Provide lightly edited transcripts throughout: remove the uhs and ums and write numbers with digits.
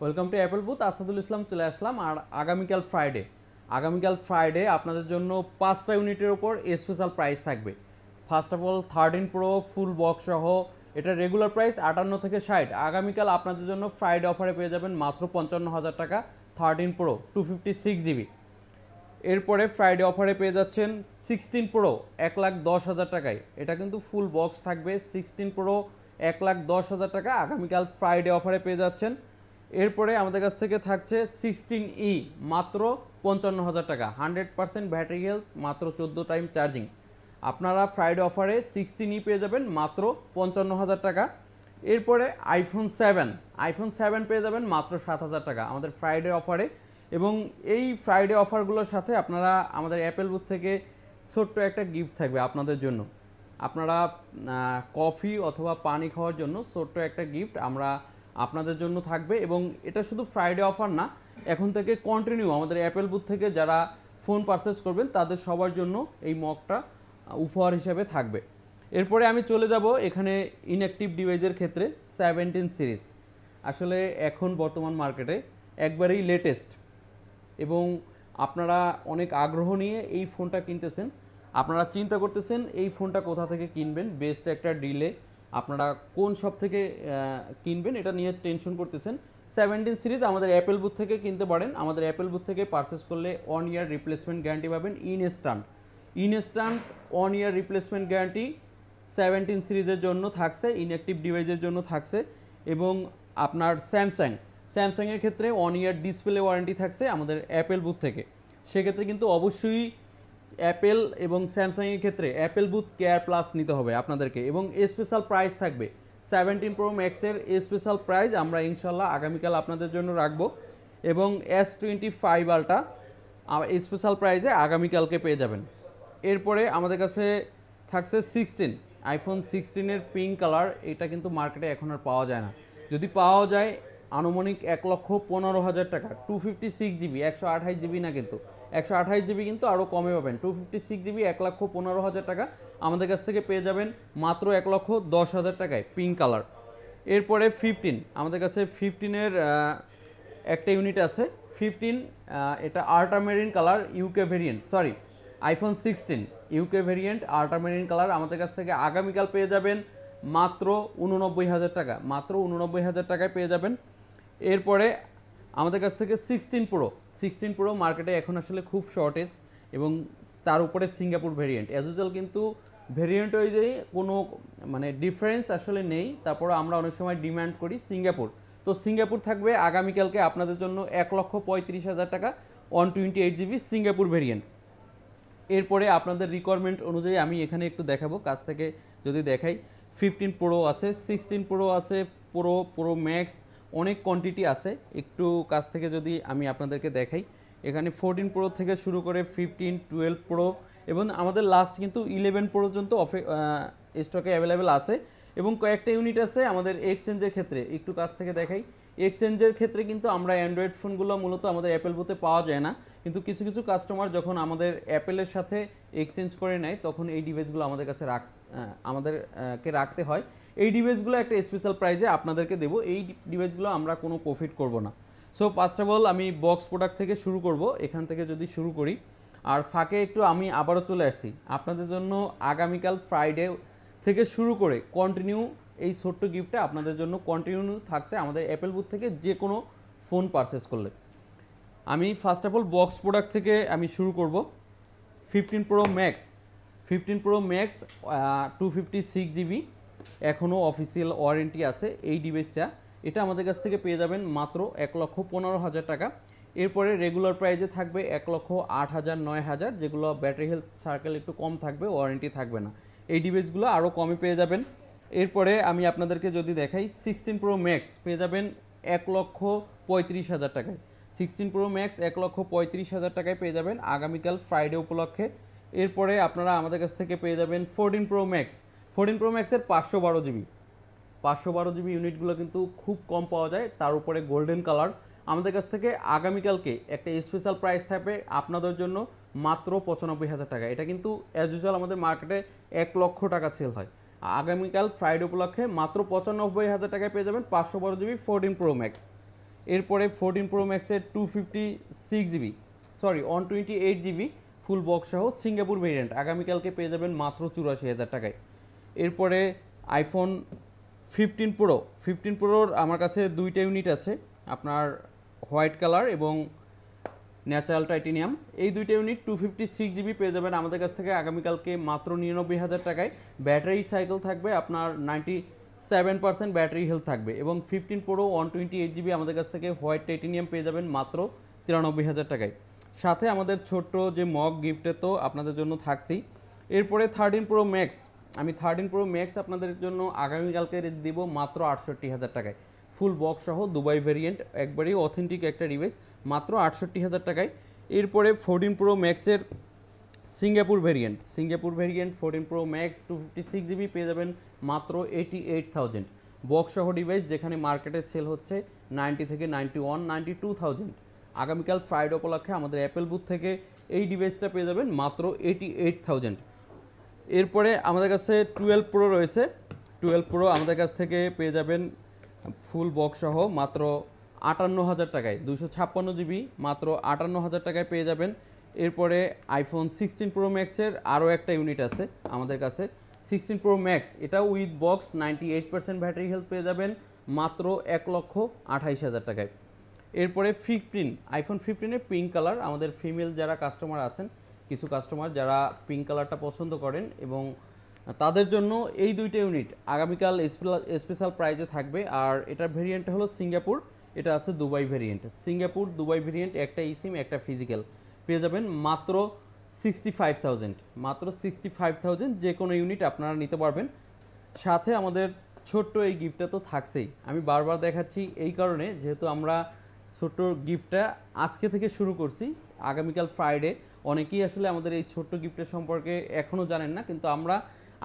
Welcome to Apple booth. Asadul Islam চলে আসলাম। আর আগামীকাল ফ্রাইডে আপনাদের জন্য 5টা ইউনিটের ওপর স্পেশাল প্রাইস থাকবে। First of all 13 pro full box সহ এটা রেগুলার প্রাইস 58 থেকে 60। আগামীকাল আপনাদের জন্য ফ্রাইডে অফারে পেয়ে যাবেন মাত্র 55,000 টাকা 13 প্রো 256 জিবি। এরপরে ফ্রাইডে অফারে পেয়ে যাচ্ছেন 16 প্রো 1,10,000 টাকায়। এটা কিন্তু ফুল বক্স থাকবে। 16 প্রো 1,10,000 টাকা আগামীকাল ফ্রাইডে অফারে পেয়ে যাচ্ছেন। এরপরে আমাদের কাছ থেকে থাকছে 16E মাত্র 55,000 টাকা, 100% ব্যাটারি হেলথ, মাত্র 14 টাইম চার্জিং। আপনারা ফ্রাইডে অফারে 16E পেয়ে যাবেন মাত্র 55,000 টাকা। এরপরে আইফোন 7 পেয়ে যাবেন মাত্র 7,000 টাকা আমাদের ফ্রাইডে অফারে। এবং এই ফ্রাইডে অফারগুলোর সাথে আপনারা আমাদের অ্যাপেল বুথ থেকে ছোট্ট একটা গিফট থাকবে আপনাদের জন্য। আপনারা কফি অথবা পানি খাওয়ার জন্য ছোট্ট একটা গিফট আমরা আপনাদের জন্য থাকবে। এবং এটা শুধু ফ্রাইডে অফার না, এখন থেকে কন্টিনিউ আমাদের অ্যাপেল বুথ থেকে যারা ফোন পারচেস করবেন তাদের সবার জন্য এই মগটা উপহার হিসেবে থাকবে। এরপরে আমি চলে যাব এখানে ইনঅ্যাক্টিভ ডিভাইসের ক্ষেত্রে 17 সিরিজ। আসলে এখন বর্তমান মার্কেটে একবারেই লেটেস্ট এবং আপনারা অনেক আগ্রহ নিয়ে এই ফোনটা কিনতেছেন। আপনারা চিন্তা করতেছেন এই ফোনটা কোথা থেকে কিনবেন, বেস্ট একটা ডিলে আপনারা কোন শপ থেকে কিনবেন, এটা নিয়ে টেনশন করতেছেন। 17 সিরিজ আমাদের অ্যাপেল বুথ থেকে কিনতে পারেন। আমাদের অ্যাপেল বুথ থেকে পারচেস করলে 1 ইয়ার রিপ্লেসমেন্ট গ্যারান্টি পাবেন ইনস্ট্যান্ট 1 ইয়ার রিপ্লেসমেন্ট গ্যারান্টি 17 সিরিজের জন্য থাকছে, ইনঅ্যাক্টিভ ডিভাইসের জন্য থাকছে। এবং আপনার স্যামসাংয়ের ক্ষেত্রে 1 ইয়ার ডিসপ্লে ওয়ারেন্টি থাকছে আমাদের অ্যাপেল বুথ থেকে। সেক্ষেত্রে কিন্তু অবশ্যই অ্যাপেল এবং স্যামসাংয়ের ক্ষেত্রে অ্যাপেল বুথ কেয়ার প্লাস নিতে হবে আপনাদেরকে। এবং স্পেশাল প্রাইস থাকবে 17 প্রো ম্যাক্সের স্পেশাল প্রাইস আমরা ইনশাল্লাহ আগামীকাল আপনাদের জন্য রাখবো। এবং S25 আলট্রা স্পেশাল প্রাইসে আগামীকালকে পেয়ে যাবেন। এরপরে আমাদের কাছে থাকছে আইফোন 16-এর পিঙ্ক কালার। এটা কিন্তু মার্কেটে এখন আর পাওয়া যায় না। যদি পাওয়া যায় আনুমানিক 1,15,000 টাকা। 256 জিবি, 128 জিবি না, কিন্তু 128 জিবি কিন্তু আরও কমে পাবেন। 256 জিবি 1,15,000 টাকা আমাদের কাছ থেকে পেয়ে যাবেন মাত্র 1,10,000 টাকায় পিঙ্ক কালার। এরপরে 15 আমাদের কাছে 15-এর একটা ইউনিট আছে। 15 এটা ultramarine colour UK variant, iPhone 16 UK variant ultramarine colour আমাদের কাছ থেকে আগামীকাল পেয়ে যাবেন মাত্র 89,000 টাকা, মাত্র 89,000 টাকায় পেয়ে যাবেন। এরপরে আমাদের কাছ থেকে 16 প্রো মার্কেটে এখন আসলে খুব শর্টেজ এবং তার উপরে সিঙ্গাপুর ভেরিয়েন্ট অ্যাজ ইউজুয়াল, কিন্তু ভেরিয়েন্ট অনুযায়ী কোনো মানে ডিফারেন্স আসলে নেই। তারপর আমরা অনেক সময় ডিমান্ড করি সিঙ্গাপুর, তো সিঙ্গাপুর থাকবে আগামীকালকে আপনাদের জন্য 1,35,000 টাকা 128 জিবি সিঙ্গাপুর ভেরিয়েন্ট। এরপরে আপনাদের রিকোয়ারমেন্ট অনুযায়ী আমি এখানে একটু দেখাবো কাছ থেকে যদি দেখাই। 15 প্রো আছে, 16 প্রো আছে, প্রো ম্যাক্স, অনেক কোয়ান্টিটি আছে। একটু কাছ থেকে যদি আমি আপনাদেরকে দেখাই, এখানে 14 প্রো থেকে শুরু করে 15, 12 প্রো এবং আমাদের লাস্ট কিন্তু 11 পর্যন্ত স্টকে অ্যাভেলেবেল আছে। এবং কয়েকটা ইউনিট আছে আমাদের এক্সচেঞ্জের ক্ষেত্রে। একটু কাছ থেকে দেখাই, এক্সচেঞ্জের ক্ষেত্রে কিন্তু আমরা অ্যান্ড্রয়েড ফোনগুলো মূলত আমাদের অ্যাপেল বুথে পাওয়া যায় না, কিন্তু কিছু কিছু কাস্টমার যখন আমাদের অ্যাপেলের সাথে এক্সচেঞ্জ করে নেয় তখন এই ডিভাইসগুলো আমাদের কাছে আমাদেরকে রাখতে হয়। এই ডিভাইসগুলো একটা স্পেশাল প্রাইজে আপনাদেরকে দেবো। এই ডিভাইসগুলো আমরা কোনো প্রফিট করব না। সো ফার্স্ট অফ অল আমি বক্স প্রোডাক্ট থেকে শুরু করব, এখান থেকে যদি শুরু করি। আর ফাঁকে একটু আমি আবারও চলে আসছি আপনাদের জন্য আগামীকাল ফ্রাইডে থেকে শুরু করে কন্টিনিউ এই ছোট্ট গিফটটা আপনাদের জন্য কন্টিনিউ থাকছে আমাদের অ্যাপেল বুথ থেকে যে কোনো ফোন পারচেস করলে। আমি first of all box product থেকে আমি শুরু করব। 15 প্রো ম্যাক্স 256 জিবি এখনও অফিসিয়াল ওয়ারেন্টি আছে এই ডিভাইসটা। এটা আমাদের কাছ থেকে পেয়ে যাবেন মাত্র 1,15,000 টাকা। এরপরে রেগুলার প্রাইজে থাকবে 1,08,000, 9,000, যেগুলো ব্যাটারি হেলথ সার্কেল একটু কম থাকবে, ওয়ারেন্টি থাকবে না। এই ডিভাইসগুলো আরও কমে পেয়ে যাবেন। এরপরে আমি আপনাদেরকে যদি দেখাই 16 প্রো ম্যাক্স পেয়ে যাবেন 1,35,000 টাকায়। 16 প্রো ম্যাক্স 1,35,000 টাকায় পেয়ে যাবেন আগামীকাল ফ্রাইডে উপলক্ষে। এরপরে আপনারা আমাদের কাছ থেকে পেয়ে যাবেন 14 প্রো ম্যাক্সের 512 জিবি ইউনিটগুলো কিন্তু খুব কম পাওয়া যায়, তার উপরে গোল্ডেন কালার। আমাদের কাছ থেকে আগামীকালকে একটা স্পেশাল প্রাইস থাকবে আপনাদের জন্য মাত্র 95,000 টাকা। এটা কিন্তু অ্যাজ ইউজুয়াল আমাদের মার্কেটে 1 লক্ষ টাকা সেল হয়। আগামীকাল ফ্রাইডে উপলক্ষে মাত্র 95,000 টাকায় পেয়ে যাবেন 512 জিবি 14 প্রো ম্যাক্স। এরপরে 14 প্রো ম্যাক্সের 256 GB, sorry 128 GB full box সহ সিঙ্গাপুর ভেরিয়েন্ট আগামীকালকে পেয়ে যাবেন মাত্র 84,000 টাকায়। এরপরে আইফোন 15 প্রোর আমার কাছে দুইটা ইউনিট আছে, আপনার হোয়াইট কালার এবং ন্যাচারাল টাইটেনিয়াম। এই দুইটা ইউনিট 256 জিবি পেয়ে যাবেন আমাদের কাছ থেকে আগামীকালকে মাত্র 99,000 টাকায়। ব্যাটারি সাইকেল থাকবে আপনার 97% ব্যাটারি হেলথ থাকবে, এবং 15 প্রো 128 জিবি আমাদের কাছ থেকে হোয়াইট টাইটেনিয়াম পেয়ে যাবেন মাত্র 93,000 টাকায়। সাথে আমাদের ছোট্ট যে মগ গিফটে তো আপনাদের জন্য থাকছেই। এরপরে 13 প্রো ম্যাক্স, আমি 13 প্রো ম্যাক্স আপনাদের জন্য আগামীকালকে দিব মাত্র 68,000 টাকায়, ফুল বক্স সহ দুবাই ভেরিয়েন্ট, একবারেই অথেন্টিক একটা ডিভাইস, মাত্র 68,000 টাকায়। এরপরে 14 প্রো ম্যাক্সের Singapore variant 14 pro max 256 GB পেয়ে যাবেন মাত্র 88,000, বক্স সহ ডিভাইস, যেখানে মার্কেটে সেল হচ্ছে 90 থেকে 91, 92,000। আগামীকাল ফ্রাইডে উপলক্ষে আমাদের অ্যাপেল বুথ থেকে এই ডিভাইসটা পেয়ে যাবেন মাত্র 88,000। এরপরে আমাদের কাছে 12 প্রো রয়েছে, 12 প্রো আমাদের কাছ থেকে পেয়ে যাবেন ফুল বক্স সহ মাত্র 58,000 টাকায়, 256 জিবি মাত্র 58,000 টাকায় পেয়ে যাবেন। এরপরে আইফোন 16 প্রো ম্যাক্সের আরও একটা ইউনিট আছে আমাদের কাছে, 16 প্রো ম্যাক্স, এটা উইথ বক্স 98% ব্যাটারি হেলথ পেয়ে যাবেন মাত্র 1,28,000 টাকায়। এরপরে আইফোন 15-এর পিঙ্ক কালার, আমাদের ফিমেল যারা কাস্টমার আছেন, কিছু কাস্টমার যারা পিঙ্ক কালারটা পছন্দ করেন, এবং তাদের জন্য এই দুইটা ইউনিট আগামীকাল স্পেশাল প্রাইজে থাকবে। আর এটার ভেরিয়েন্ট হলো সিঙ্গাপুর, এটা আছে Dubai variant. Singapore Dubai variant, একটা ইসিম একটা ফিজিক্যাল, পেয়ে যাবেন মাত্র 65,000, মাত্র 65,000, যে কোনো ইউনিট আপনারা নিতে পারবেন। সাথে আমাদের ছোট্ট এই গিফটটা তো থাকছেই, আমি বারবার দেখাচ্ছি এই কারণে, যেহেতু আমরা ছোট্ট গিফটটা আজকে থেকে শুরু করছি, আগামীকাল ফ্রাইডে। অনেকেই আসলে আমাদের এই ছোট্ট গিফটের সম্পর্কে এখনও জানেন না, কিন্তু আমরা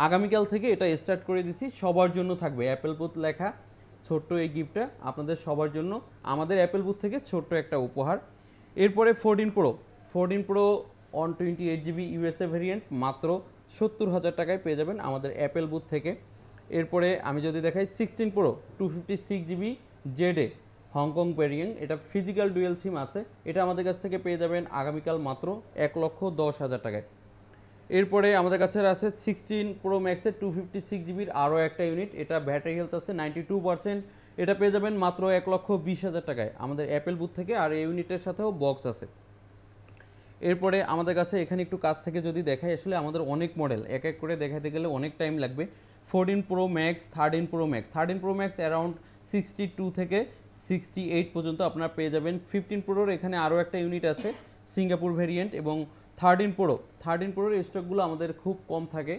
আগামীকাল থেকে এটা স্টার্ট করে দিছি। সবার জন্য থাকবে অ্যাপেল বুথ লেখা ছোট্ট এই গিফটটা আপনাদের সবার জন্য, আমাদের অ্যাপেল বুথ থেকে ছোট্ট একটা উপহার। এরপরে 14 প্রো 128 জিবি ইউএসএ ভেরিয়েন্ট মাত্র 70,000 টাকায় পেয়ে যাবেন আমাদের অ্যাপেল বুথ থেকে। এরপরে আমি যদি দেখাই 16 প্রো 256 জিবি জেডে হংকং ভেরিয়েন্ট, এটা ফিজিক্যাল ডুয়েল সিম আছে, এটা আমাদের কাছ থেকে পেয়ে যাবেন আগামীকাল মাত্র 1,10,000 টাকায়। এরপরে আমাদের কাছে আছে 16 প্রো ম্যাক্সের 256 জিবির আরও একটা ইউনিট, এটা ব্যাটারি হেলথ আছে 92%, এটা পেয়ে যাবেন মাত্র 1,20,000 টাকায় আমাদের অ্যাপেল বুথ থেকে, আর এই ইউনিটের সাথেও বক্স আছে। এরপরে আমাদের কাছে এখানে একটু কাছ থেকে যদি দেখাই, আসলে আমাদের অনেক মডেল, এক এক করে দেখাতে গেলে অনেক টাইম লাগবে। 14 pro max 13 pro max around 62 থেকে 68 পর্যন্ত আপনারা পেয়ে যাবেন। 15 প্রোর এখানে আরও একটা ইউনিট আছে সিঙ্গাপুর ভেরিয়েন্ট, এবং 13 প্রোর স্টকগুলো আমাদের খুব কম থাকে,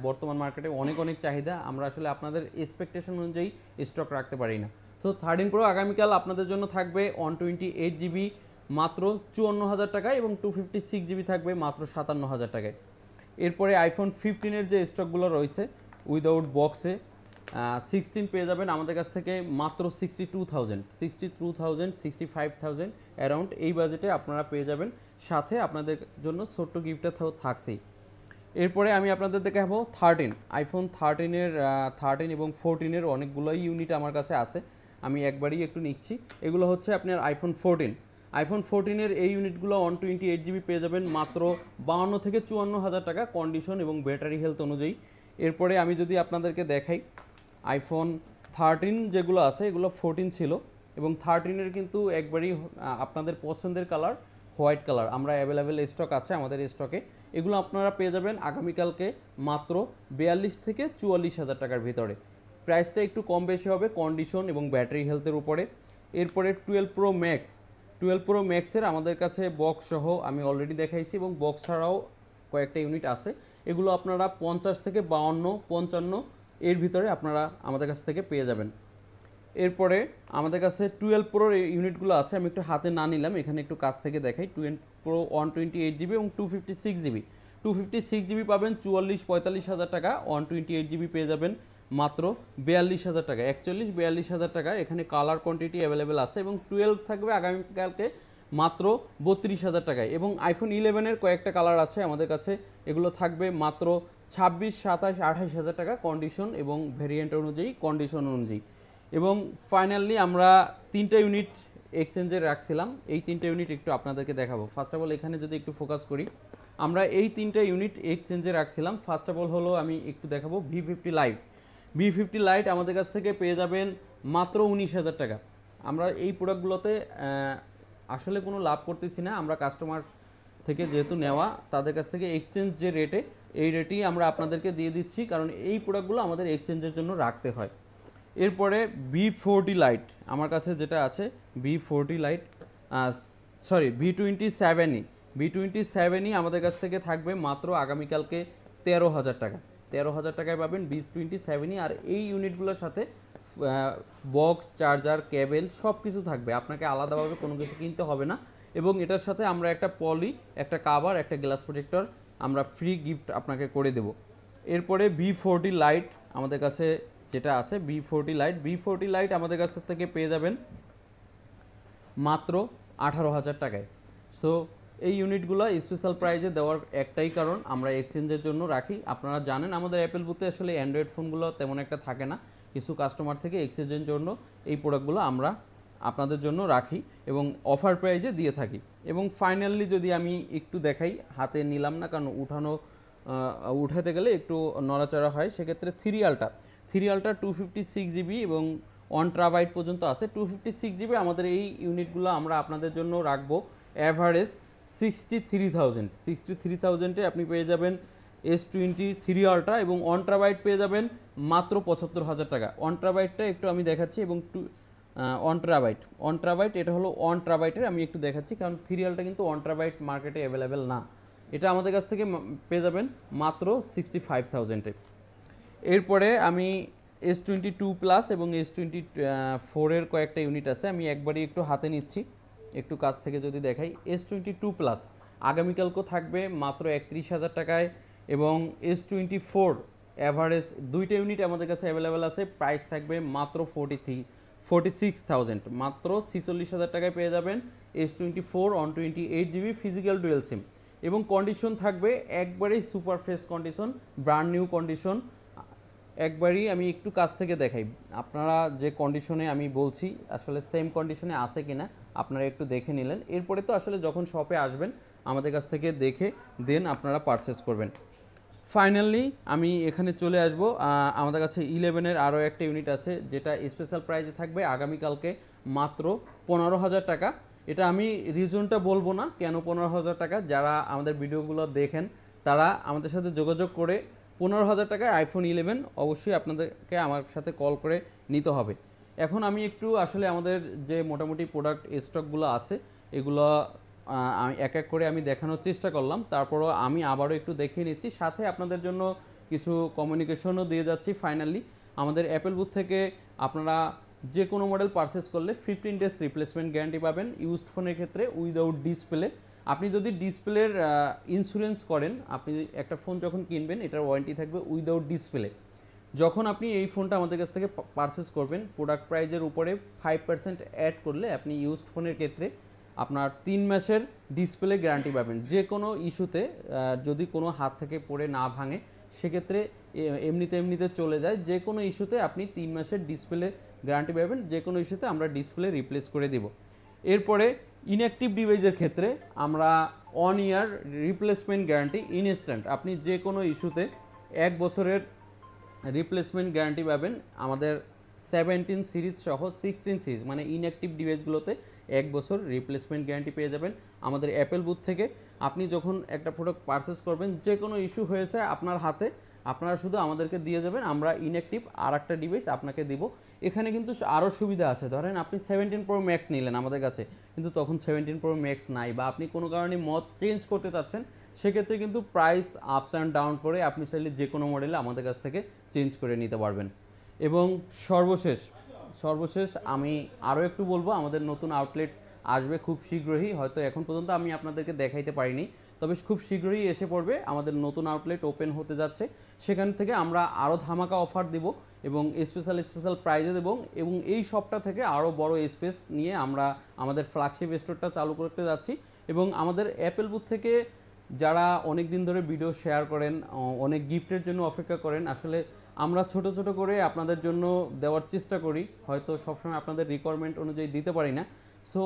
বর্তমান মার্কেটে অনেক চাহিদা, আমরা আসলে আপনাদের এক্সপেকটেশন অনুযায়ী স্টক রাখতে পারি না। তো 13 প্রো আগামীকাল আপনাদের জন্য থাকবে 128 জিবি মাত্র 54,000 টাকায়, এবং 256 জিবি থাকবে মাত্র 57,000 টাকায়। এরপরে আইফোন 15-এর যে স্টকগুলো রয়েছে উইদাউট বক্সে 16 পেয়ে যাবেন আমাদের কাছ থেকে মাত্র 62,000, 65,000 অ্যারাউন্ড এই বাজেটে আপনারা পেয়ে যাবেন। সাথে আপনাদের জন্য ছোট্ট গিফটটা থাকছেই। এরপরে আমি আপনাদের দেখাবো আইফোন 13 এবং 14-এর অনেকগুলোই ইউনিট আমার কাছে আছে, আমি একবারই একটু নিচ্ছি। এগুলো হচ্ছে আপনার আইফোন 14-এর এই ইউনিটগুলো 128 জিবি পেয়ে যাবেন মাত্র 52 থেকে 54,000 টাকা কন্ডিশন এবং ব্যাটারি হেলথ অনুযায়ী। এরপরে আমি যদি আপনাদেরকে দেখাই আইফোন 13 যেগুলো আছে এগুলো 14 ছিল, এবং 13-এর কিন্তু একবারই আপনাদের পছন্দের কালার হোয়াইট কালার আমরা অ্যাভেলেবেল স্টক আছে আমাদের স্টকে, এগুলো আপনারা পেয়ে যাবেন আগামীকালকে মাত্র 42 থেকে 44,000 টাকার ভিতরে। প্রাইসটা একটু কম বেশি হবে কন্ডিশন এবং ব্যাটারি হেলথের উপরে। এরপরে 12 প্রো ম্যাক্সের আমাদের কাছে বক্স সহ আমি অলরেডি দেখাইছি, এবং বক্স ছাড়াও কয়েকটা ইউনিট আছে, এগুলো আপনারা 50 থেকে 52, 55 এর ভিতরে আপনারা আমাদের কাছ থেকে পেয়ে যাবেন। এরপরে আমাদের কাছে 12 প্রোর ইউনিটগুলো আছে, আমি একটু হাতে না নিলাম, এখানে একটু কাছ থেকে দেখাই। 12 প্রো 128 জিবি এবং 256 জিবি পাবেন 44-45,000 টাকা, 128 জিবি পেয়ে যাবেন মাত্র 42,000 টাকা, 41-42,000 টাকা। এখানে কালার কোয়ান্টিটি অ্যাভেলেবেল আছে, এবং 12 থাকবে আগামীকালকে মাত্র 32,000 টাকায়, এবং আইফোন 11-এর কয়েকটা কালার আছে আমাদের কাছে, এগুলো থাকবে মাত্র 26, 27, 28,000 টাকা কন্ডিশন এবং ভেরিয়েন্ট অনুযায়ী, কন্ডিশন অনুযায়ী। এবং ফাইনালি আমরা 3টা ইউনিট এক্সচেঞ্জে রাখছিলাম এই 3টা ইউনিট একটু আপনাদেরকে দেখাবো। ফার্স্ট অফ অল এখানে যদি একটু ফোকাস করি, আমরা এই 3টা ইউনিট এক্সচেঞ্জে রাখছিলাম। ফার্স্ট অফ অল হলো আমি একটু দেখাবো V50 লাইট। V50 লাইট আমাদের কাছ থেকে পেয়ে যাবেন মাত্র 19,000 টাকা। আমরা এই প্রোডাক্টগুলোতে আসলে কোনো লাভ করতেছি না, আমরা কাস্টমার থেকে যেহেতু নেওয়া তাদের কাছ থেকে এক্সচেঞ্জ যে রেটে, এই রেটেই আমরা আপনাদেরকে দিয়ে দিচ্ছি, কারণ এই প্রোডাক্টগুলো আমাদের এক্সচেঞ্জের জন্য রাখতে হয়। এরপরে V40 লাইট আমার কাছে যেটা আছে, V40 লাইট সরি V27ই V27ই আমাদের কাছ থেকে থাকবে মাত্র আগামীকালকে 13,000 টাকা। 13,000 টাকায় পাবেন V27ই। আর এই ইউনিটগুলোর সাথে বক্স, চার্জার, কেবেল সব কিছু থাকবে, আপনাকে আলাদাভাবে কোনো কিছু কিনতে হবে না। এবং এটার সাথে আমরা একটা পলি, একটা কাভার, একটা গ্লাস প্রোটেক্টর আমরা ফ্রি গিফট আপনাকে করে দেব। এরপরে V40 লাইট আমাদের কাছে যেটা আছে, V40 লাইট আমাদের কাছ থেকে পেয়ে যাবেন মাত্র 18,000 টাকায়। সো এই ইউনিটগুলো স্পেশাল প্রাইজে দেওয়ার একটাই কারণ, আমরা এক্সচেঞ্জের জন্য রাখি। আপনারা জানেন আমাদের অ্যাপেল বুথে আসলে অ্যান্ড্রয়েড ফোনগুলো তেমন একটা থাকে না, কিছু কাস্টমার থেকে এক্সচেঞ্জের জন্য এই প্রোডাক্টগুলো আমরা আপনাদের জন্য রাখি এবং অফার প্রাইজে দিয়ে থাকি। এবং ফাইনালি যদি আমি একটু দেখাই, হাতে নিলাম না কারণ উঠাতে গেলে একটু নড়াচড়া হয়, সেক্ষেত্রে থ্রি আলট্রা 256 জিবি এবং 1 টেরাবাইট পর্যন্ত আছে। 256 জিবি আমাদের এই ইউনিটগুলো আমরা আপনাদের জন্য রাখবো অ্যাভারেজ 63,000-এ আপনি পেয়ে যাবেন S23 আলট্রা এবং 1 টেরাবাইট পেয়ে যাবেন মাত্র 75,000 টাকা। 1 টেরাবাইটটা একটু আমি দেখাচ্ছি এবং 1 টেরাবাইট এটা হলো 1 টেরাবাইটের, আমি একটু দেখাচ্ছি কারণ 3 আলট্রা কিন্তু 1 টেরাবাইট মার্কেটে অ্যাভেলেবেল না। এটা আমাদের কাছ থেকে পেয়ে যাবেন মাত্র 65,000-এ। এরপরে আমি S22 প্লাস এবং S24 এর কয়েকটা ইউনিট আছে, আমি একবারই একটু হাতে নিচ্ছি, একটু কাছ থেকে যদি দেখাই। S22 প্লাস আগামীকালকেও থাকবে মাত্র 31,000 টাকায় এবং S24 অ্যাভারেজ দুইটা ইউনিট আমাদের কাছে অ্যাভেলেবেল আছে, প্রাইস থাকবে মাত্র 46,000, মাত্র 46,000 টাকায় পেয়ে যাবেন S24 128 জিবি ফিজিক্যাল ডুয়েল সিম এবং কন্ডিশন থাকবে একবারেই super fresh condition, brand new condition. একবারই আমি একটু কাছ থেকে দেখাই, আপনারা যে কন্ডিশনে আমি বলছি আসলে সেম কন্ডিশনে আছে কিনা আপনারা একটু দেখে নিলেন। এরপরে তো আসলে যখন শপে আসবেন আমাদের কাছ থেকে দেখে দেন আপনারা পারচেজ করবেন। ফাইনালি আমি এখানে চলে আসব, আমাদের কাছে 11-এর আরও একটা ইউনিট আছে যেটা স্পেশাল প্রাইজে থাকবে আগামীকালকে মাত্র 15,000 টাকা। এটা আমি রিজনটা বলবো না কেন 15,000 টাকা, যারা আমাদের ভিডিওগুলো দেখেন তারা আমাদের সাথে যোগাযোগ করে 15,000 টাকায় আইফোন 11 অবশ্যই আপনাদেরকে আমার সাথে কল করে নিতে হবে। এখন আমি একটু আসলে আমাদের যে মোটামুটি প্রোডাক্ট স্টকগুলো আছে এগুলো আমি এক এক করে আমি দেখানোর চেষ্টা করলাম, তারপরও আমি আবারও একটু দেখিয়ে নিচ্ছি, সাথে আপনাদের জন্য কিছু কমিউনিকেশনও দিয়ে যাচ্ছি। ফাইনালি আমাদের অ্যাপেল বুথ থেকে আপনারা যে কোনো মডেল পারচেজ করলে 15 ডেজ রিপ্লেসমেন্ট গ্যারান্টি পাবেন ইউজড ফোনের ক্ষেত্রে উইদাউট ডিসপ্লে। আপনি যদি ডিসপ্লের ইন্স্যুরেন্স করেন, আপনি একটা ফোন যখন কিনবেন এটার ওয়ারেন্টি থাকবে উইদাউট ডিসপ্লে। যখন আপনি এই ফোনটা আমাদের কাছ থেকে পারচেজ করবেন প্রোডাক্ট প্রাইজের উপরে 5% অ্যাড করলে আপনি ইউজড ফোনের ক্ষেত্রে আপনার 3 মাসের ডিসপ্লে গ্যারান্টি পাবেন। যে কোনো ইস্যুতে যদি কোনো হাত থেকে পড়ে না ভাঙে সেক্ষেত্রে এমনিতে চলে যায়, যে কোনো ইস্যুতে আপনি 3 মাসের ডিসপ্লে গ্যারান্টি পাবেন, যে কোনো ইস্যুতে আমরা ডিসপ্লে রিপ্লেস করে দেব। এরপরে ইনঅ্যাক্টিভ ডিভাইসের ক্ষেত্রে আমরা 1 ইয়ার রিপ্লেসমেন্ট গ্যারান্টি ইনস্ট্যান্ট, আপনি যে কোনো ইস্যুতে 1 বছরের রিপ্লেসমেন্ট গ্যারান্টি পাবেন আমাদের 17 সিরিজ সহ 16 সিরিজ মানে ইনঅ্যাক্টিভ ডিভাইসগুলোতে 1 বছর রিপ্লেসমেন্ট গ্যারান্টি পেয়ে যাবেন আমাদের অ্যাপেল বুথ থেকে। আপনি যখন একটা প্রোডাক্ট পারচেস করবেন যে কোনো ইস্যু হয়েছে আপনার হাতে, আপনারা শুধু আমাদেরকে দিয়ে যাবেন, আমরা ইনঅ্যাক্টিভ আর একটা ডিভাইস আপনাকে দিব। এখানে কিন্তু আরও সুবিধা আছে, ধরেন আপনি 17 প্রো ম্যাক্স নিলেন আমাদের কাছে, কিন্তু তখন 17 প্রো ম্যাক্স নাই বা আপনি কোনো কারণে মড চেঞ্জ করতে চাচ্ছেন, সেক্ষেত্রে কিন্তু প্রাইস আপস অ্যান্ড ডাউন করে আপনি চাইলে যে কোনো মডেলে আমাদের কাছ থেকে চেঞ্জ করে নিতে পারবেন। এবং সর্বশেষ আমি আরও একটু বলবো, আমাদের নতুন আউটলেট আসবে খুব শীঘ্রই, হয়তো এখন পর্যন্ত আমি আপনাদেরকে দেখাইতে পারিনি, তবে খুব শীঘ্রই এসে পড়বে। আমাদের নতুন আউটলেট ওপেন হতে যাচ্ছে, সেখান থেকে আমরা আরও ধামাকা অফার দেব এবং স্পেশাল প্রাইজে দেব এবং এই শপটা থেকে আরও বড় স্পেস নিয়ে আমরা আমাদের ফ্ল্যাগশিপ স্টোরটা চালু করতে যাচ্ছি। এবং আমাদের অ্যাপেল বুথ থেকে যারা অনেক দিন ধরে ভিডিও শেয়ার করেন, অনেক গিফটের জন্য অপেক্ষা করেন, আসলে আমরা ছোট করে আপনাদের জন্য দেওয়ার চেষ্টা করি, হয়তো সবসময় আপনাদের রিকোয়ারমেন্ট অনুযায়ী দিতে পারি না। সো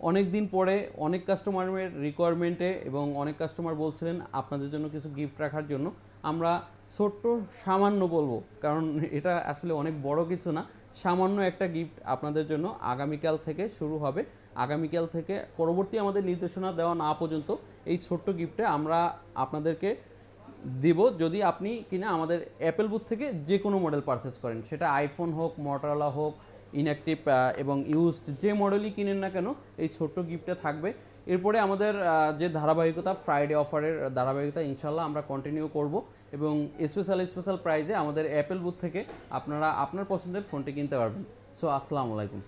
অনেক দিন পরে অনেক কাস্টমারের রিকোয়ারমেন্টে এবং অনেক কাস্টমার বলছিলেন আপনাদের জন্য কিছু গিফট রাখার জন্য। আমরা ছোট্ট সামান্য বলবো, কারণ এটা আসলে অনেক বড় কিছু না, সামান্য একটা গিফট আপনাদের জন্য আগামীকাল থেকে শুরু হবে। আগামীকাল থেকে পরবর্তী আমাদের নির্দেশনা দেওয়া না পর্যন্ত এই ছোট্ট গিফটে আমরা আপনাদেরকে দিব, যদি আপনি কিনা আমাদের অ্যাপেল বুথ থেকে যে কোনো মডেল পারচেস করেন, সেটা আইফোন হোক, মোটরোলা হোক, ইনঅ্যাক্টিভ এবং ইউজড যে মডেলই কিনেন না কেন, এই ছোট্ট গিফটে থাকবে। এরপরে আমাদের যে ধারাবাহিকতা, ফ্রাইডে অফারের ধারাবাহিকতা ইনশাল্লাহ আমরা কন্টিনিউ করব এবং স্পেশাল প্রাইজে আমাদের অ্যাপেল বুথ থেকে আপনারা আপনার পছন্দের ফোনটি কিনতে পারবেন। সো আসসালামু আলাইকুম।